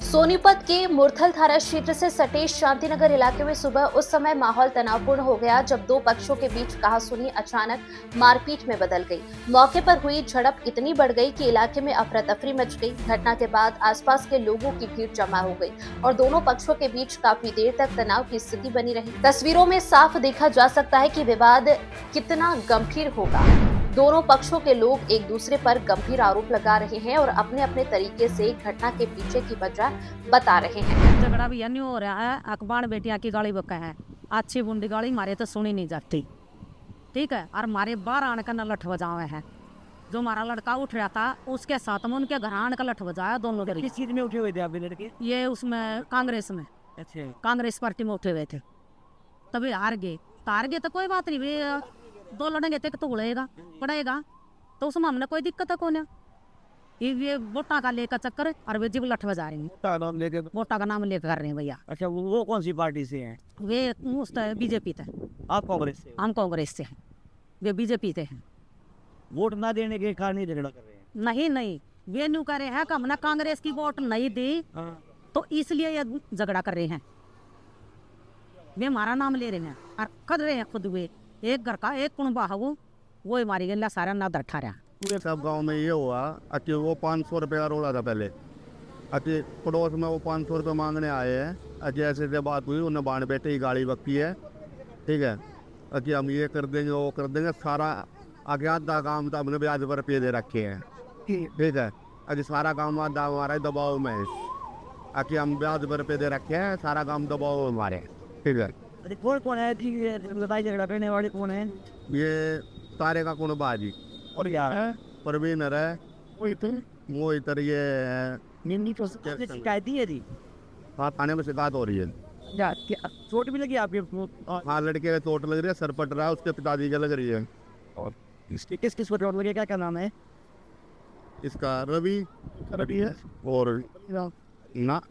सोनीपत के मुरथल थाना क्षेत्र से सटे शांतिनगर इलाके में सुबह उस समय माहौल तनावपूर्ण हो गया जब दो पक्षों के बीच कहासुनी अचानक मारपीट में बदल गई। मौके पर हुई झड़प इतनी बढ़ गई कि इलाके में अफरा तफरी मच गई। घटना के बाद आसपास के लोगों की भीड़ जमा हो गई और दोनों पक्षों के बीच काफी देर तक तनाव की स्थिति बनी रही। तस्वीरों में साफ देखा जा सकता है कि विवाद कितना गंभीर होगा। दोनों पक्षों के लोग एक दूसरे पर गंभीर आरोप लगा रहे हैं और अपने अपने तरीके से घटना के पीछे की वजह बता रहे हैं। झगड़ा भी नहीं हो रहा है, अखबार बेटिया की गाली बका है, अच्छी बुंडी गाली मारे तो सुनी नहीं जाती, ठीक है। और मारे बाहर आने का न लठ बजावे है। जो हमारा लड़का उठ रहा था उसके साथ में उनके घर आने का लठ बजाया दोनों के। किस चीज में उठे हुए थे आप लड़के? ये उसमें कांग्रेस में, अच्छा, कांग्रेस पार्टी में उठे हुए थे। तभी हार गए तो कोई बात नहीं, वे दो लड़ेंगे तो उड़ेगा पड़ेगा, तो उसमें हमने कोई दिक्कत है कौन है। ये वोटा का लेकर चक्कर और वे जीव लठ बजा रहे हैं, वोटा का नाम लेकर कर रहे हैं भैया। अच्छा, वो कौन सी पार्टी से हैं? वे बीजेपी थे। आप कांग्रेस से? हम कांग्रेस से हैं, वे बीजेपी से हैं। वोट ना देने के कारण ही झगड़ा कर रहे हैं? नहीं, वे न्यू कर रहे हैं कि हमने कांग्रेस की वोट नहीं दी तो इसलिए ये झगड़ा कर रहे हैं। वे हमारा नाम ले रहे हैं और कर रहे हैं खुद। वे एक घर का एक कुणबा है, वो मारी गया सारा ना दरठा रहा। पूरे सब गांव में ये हुआ कि वो 500 रुपये का रोड़ा था पहले। अच्छे पड़ोस में वो 500 रुपये मांगने आए हैं। अच्छे ऐसे से बात हुई, उन्हें बाण बेटे ही गाड़ी बक्की है, ठीक है। अच्छे हम ये कर देंगे वो कर देंगे, सारा अज्ञात का काम था, हमने ब्याज पर पे दे रखे हैं, ठीक है। अच्छे सारा काम हमारा दबाव में है, अच्छे हम ब्याज पर पे दे रखे हैं, सारा काम दबाव हमारे, ठीक है। अरे कौन कौन है बताइए, झगड़ा करने वाले कौन है? ये सारे का कौन बाजी और यार परवीन है, वो इधर ये शिकायत दी है जी। हाँ, थाने में शिकायत हो रही है। चोट भी लगी आपके? हाँ, लड़के के चोट लग रही है, सर पट रहा है, उसके पिताजी के लग रही है। और किस किस को चोट लगी, क्या क्या नाम है इसका? रवि है और ना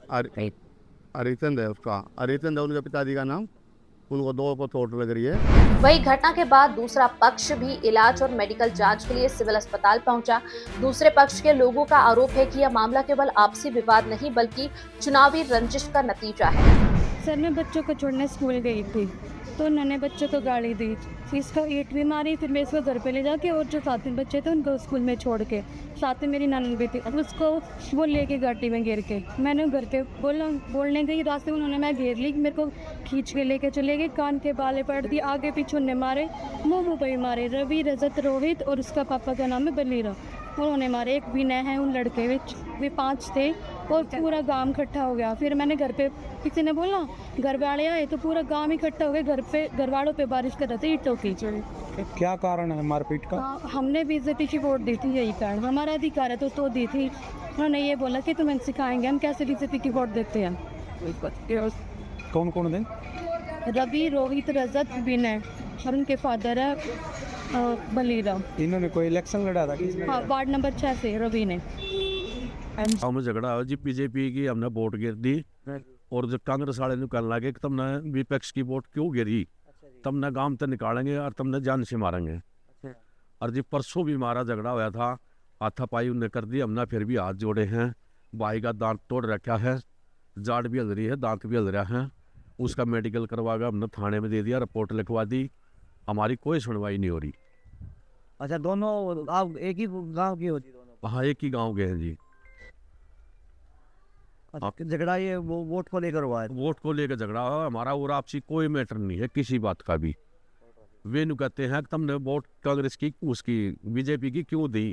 अरिचंद है उसका, अरिचंद है उनके पिताजी का नाम। उनको दो को चोट लग रही है। वही घटना के बाद दूसरा पक्ष भी इलाज और मेडिकल जांच के लिए सिविल अस्पताल पहुंचा। दूसरे पक्ष के लोगों का आरोप है कि यह मामला केवल आपसी विवाद नहीं बल्कि चुनावी रंजिश का नतीजा है। सर, मैं बच्चों को छोड़ने स्कूल गई थी तो उन्होंने बच्चों को गाली दी, फिर इसका ईंट भी मारी, फिर मैं इसको घर पे ले जाके और जो 7 बच्चे थे उनको स्कूल में छोड़ के, साथ में मेरी ननद भी थी, उसको वो लेके गाड़ी में घेर के मैंने घर पे बोलने गई, रास्ते में उन्होंने मैं घेर ली, मेरे को खींच के लेके चले गए, कान के बाले पड़ दिए, आगे पीछे उन्हें मारे, मुँह पे मारे। रवि, रजत, रोहित और उसका पापा का नाम है बलीरा, उन्होंने मारे। एक विनय है उन लड़के विच, वे 5 थे और पूरा गांव इकट्ठा हो गया। फिर मैंने घर पे, किसी ने बोला घर वाले आए तो पूरा गांव इकट्ठा हो गया, घर वालों पे बारिश कर रहे थे ईंटों की। क्या कारण है मारपीट का? हमने बीजेपी की वोट दी थी, यही कारण, हमारा अधिकार है तो दी थी। उन्होंने ये बोला कि तुम्हें सिखाएंगे हम कैसे बीजेपी की वोट देते हैं। कौन कौन थे? रवि, रोहित, रजत, विनय और उनके फादर है बलीरा। इन्होंने कोई इलेक्शन लड़ा था? हाँ, वार्ड नंबर 6 से रवि ने। हम झगड़ा हो जी, बीजेपी की हमने वोट गिर दी और जब कांग्रेस वाले कहने लगे कि तुमने विपक्ष की वोट क्यों गिरी, तुमने गांव से निकालेंगे और तुमने जान से मारेंगे। और जी परसों भी हमारा झगड़ा हुआ था, हाथापाई उन्हें कर दी, हमने फिर भी हाथ जोड़े हैं। भाई का दांत तोड़ रखा है, जाड़ भी हल रही है, दांत भी हल रहा है, उसका मेडिकल करवा कर हमने थाने में दे दिया, रिपोर्ट लिखवा दी, हमारी कोई सुनवाई नहीं हो रही। अच्छा, दोनों आप एक ही गांव की होती? दोनों? हाँ, एक ही गाँव के हैं जी। झगड़ा ये वो वोट को लेकर हुआ है? वोट को लेकर झगड़ा हुआ हमारा, और आपसी कोई मैटर नहीं है किसी बात का भी। वे नु कहते हैं कि तुमने वोट कांग्रेस की, उसकी बीजेपी की क्यों दी,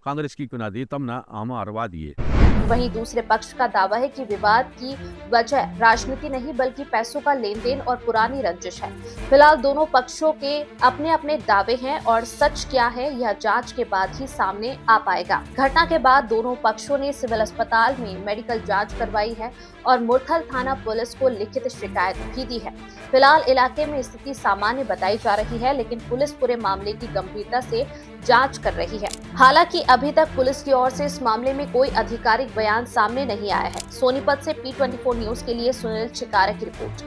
कांग्रेस की क्यों ना दी, तुमने हम हरवा दिए। वहीं दूसरे पक्ष का दावा है कि विवाद की वजह राजनीति नहीं बल्कि पैसों का लेन देन और पुरानी रंजिश है। फिलहाल दोनों पक्षों के अपने अपने दावे हैं और सच क्या है यह जांच के बाद ही सामने आ पाएगा। घटना के बाद दोनों पक्षों ने सिविल अस्पताल में मेडिकल जांच करवाई है और मुरथल थाना पुलिस को लिखित शिकायत भी दी है। फिलहाल इलाके में स्थिति सामान्य बताई जा रही है, लेकिन पुलिस पूरे मामले की गंभीरता से जांच कर रही है। हालांकि अभी तक पुलिस की ओर से इस मामले में कोई आधिकारिक बयान सामने नहीं आया है। सोनीपत से P24 न्यूज के लिए सुनील चिकारा की रिपोर्ट।